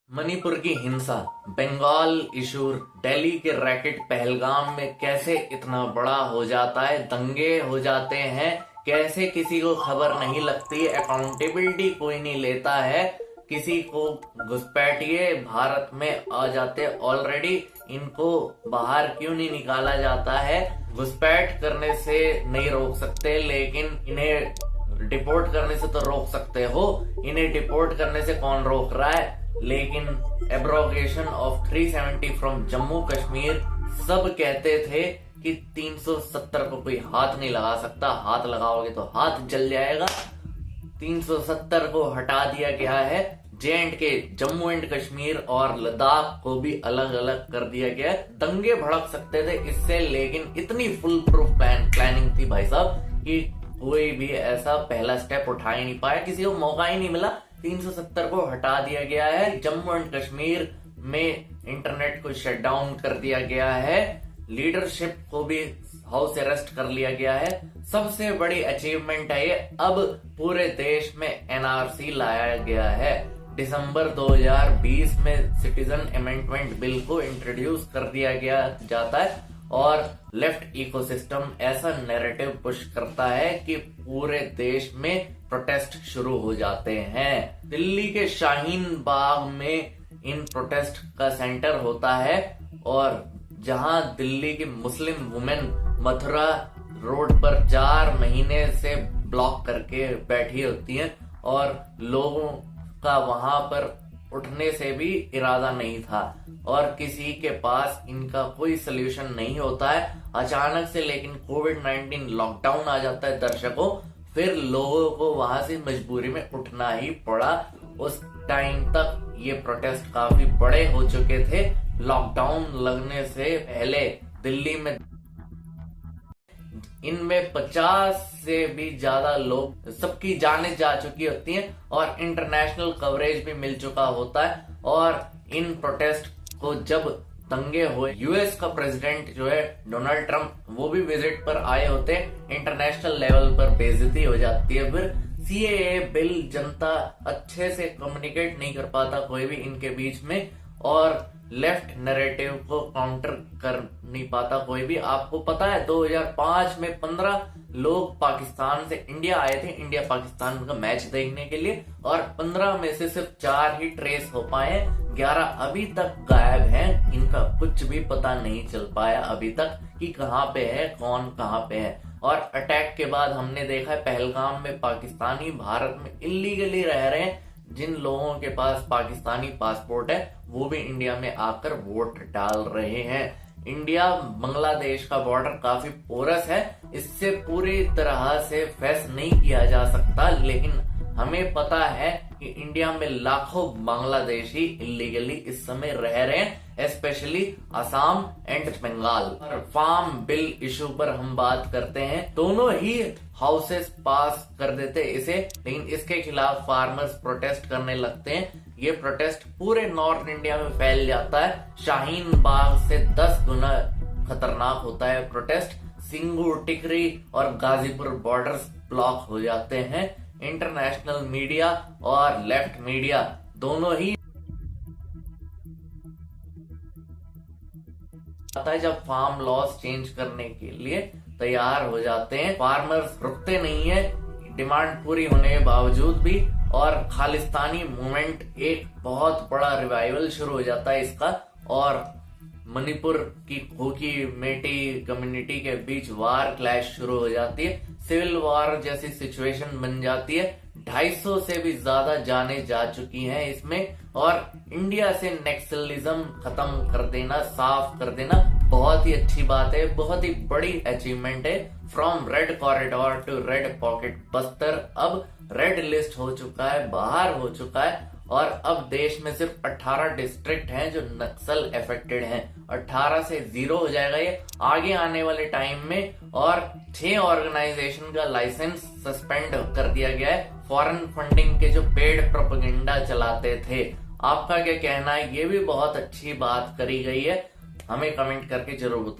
मणिपुर की हिंसा, बंगाल इशू, दिल्ली के रैकेट, पहलगाम में कैसे इतना बड़ा हो जाता है, दंगे हो जाते हैं, कैसे किसी को खबर नहीं लगती, अकाउंटेबिलिटी कोई नहीं लेता है, किसी को घुसपैठिए भारत में आ जाते, ऑलरेडी इनको बाहर क्यों नहीं निकाला जाता है। घुसपैठ करने से नहीं रोक सकते, लेकिन इन्हें डिपोर्ट करने से तो रोक सकते हो। इन्हें डिपोर्ट करने से कौन रोक रहा है? लेकिन abrogation of 370 from Jammu Kashmir, सब कहते थे कि 370 को कोई हाथ नहीं लगा सकता, हाथ लगाओगे तो हाथ जल जाएगा। 370 को हटा दिया गया है। J&K, जम्मू एंड कश्मीर और लद्दाख को भी अलग अलग कर दिया गया है। दंगे भड़क सकते थे इससे, लेकिन इतनी फुल प्रूफ प्लानिंग थी भाई साहब कि कोई भी ऐसा पहला स्टेप उठा ही नहीं पाया, किसी को मौका ही नहीं मिला। 370 को हटा दिया गया है। जम्मू एंड कश्मीर में इंटरनेट को शट डाउन कर दिया गया है। लीडरशिप को भी हाउस अरेस्ट कर लिया गया है। सबसे बड़ी अचीवमेंट है ये। अब पूरे देश में एनआरसी लाया गया है। दिसंबर 2020 में सिटीजन अमेंडमेंट बिल को इंट्रोड्यूस कर दिया गया जाता है और लेफ्ट इकोसिस्टम ऐसा नैरेटिव पुश करता है कि पूरे देश में प्रोटेस्ट शुरू हो जाते हैं। दिल्ली के शाहीन बाग में इन प्रोटेस्ट का सेंटर होता है और जहां दिल्ली की मुस्लिम वुमेन मथुरा रोड पर 4 महीने से ब्लॉक करके बैठी होती हैं और लोगों का वहां पर उठने से भी इरादा नहीं था और किसी के पास इनका कोई सलूशन नहीं होता है। अचानक से लेकिन कोविड-19 लॉकडाउन आ जाता है दर्शकों, फिर लोगों को वहां से मजबूरी में उठना ही पड़ा। उस टाइम तक ये प्रोटेस्ट काफी बड़े हो चुके थे। लॉकडाउन लगने से पहले दिल्ली में इनमें 50 से भी ज्यादा लोग, सबकी जानें जा चुकी होती हैं और इंटरनेशनल कवरेज भी मिल चुका होता है। और इन प्रोटेस्ट को जब दंगे हुए, यूएस का प्रेसिडेंट जो है डोनाल्ड ट्रंप, वो भी विजिट पर आए होते हैं। इंटरनेशनल लेवल पर बेइज्जती हो जाती है। फिर सीएए बिल, जनता अच्छे से कम्युनिकेट नहीं कर पाता कोई भी इनके बीच में और लेफ्ट नैरेटिव को काउंटर कर नहीं पाता कोई भी। आपको पता है 2005 में 15 लोग पाकिस्तान से इंडिया आए थे इंडिया पाकिस्तान का मैच देखने के लिए और 15 में से सिर्फ 4 ही ट्रेस हो पाए, 11 अभी तक गायब हैं। इनका कुछ भी पता नहीं चल पाया अभी तक कि कहाँ पे है, कौन कहाँ पे है। और अटैक के बाद हमने देखा है पहलगाम में पाकिस्तानी भारत में इल्लीगली रह रहे हैं। जिन लोगों के पास पाकिस्तानी पासपोर्ट है वो भी इंडिया में आकर वोट डाल रहे हैं। इंडिया बांग्लादेश का बॉर्डर काफी पोरस है, इससे पूरी तरह से फेस नहीं किया जा सकता, लेकिन हमें पता है कि इंडिया में लाखों बांग्लादेशी इलीगली इस समय रह रहे हैं, specially Assam and Bengal. Farm bill issue पर हम बात करते हैं। दोनों ही हाउसेस पास कर देते इसे, लेकिन इसके खिलाफ फार्मर्स प्रोटेस्ट करने लगते हैं। ये प्रोटेस्ट पूरे नॉर्थ इंडिया में फैल जाता है। शाहीन बाग से 10 गुना खतरनाक होता है प्रोटेस्ट। सिंगू, टिकरी और गाजीपुर बॉर्डर्स ब्लॉक हो जाते हैं। इंटरनेशनल मीडिया और लेफ्ट मीडिया दोनों ही आता है जब फार्म लॉज चेंज करने के लिए तैयार हो जाते हैं। फार्मर्स रुकते नहीं है, डिमांड पूरी होने के बावजूद भी, और खालिस्तानी मूवमेंट एक बहुत बड़ा रिवाइवल शुरू हो जाता है इसका। और मणिपुर की कुकी मेटी कम्युनिटी के बीच वार क्लैश शुरू हो जाती है। सिविल वार जैसी सिचुएशन बन जाती है। 250 से भी ज्यादा जाने जा चुकी हैं इसमें। और इंडिया से नेक्सलिज्म खत्म कर देना, साफ कर देना बहुत ही अच्छी बात है, बहुत ही बड़ी अचीवमेंट है। From red corridor to red pocket Bastar अब रेड लिस्ट हो चुका है, बाहर हो चुका है। और अब देश में सिर्फ 18 डिस्ट्रिक्ट हैं जो नक्सल अफेक्टेड हैं। 18 से 0 हो जाएगा ये आगे आने वाले टाइम में। और 6 ऑर्गेनाइजेशन का लाइसेंस सस्पेंड कर दिया गया है, फॉरेन फंडिंग के जो पेड प्रोपेगेंडा चलाते थे। आपका क्या कहना है? ये भी बहुत अच्छी बात करी गई है, हमें कमेंट करके जरूर बताएं।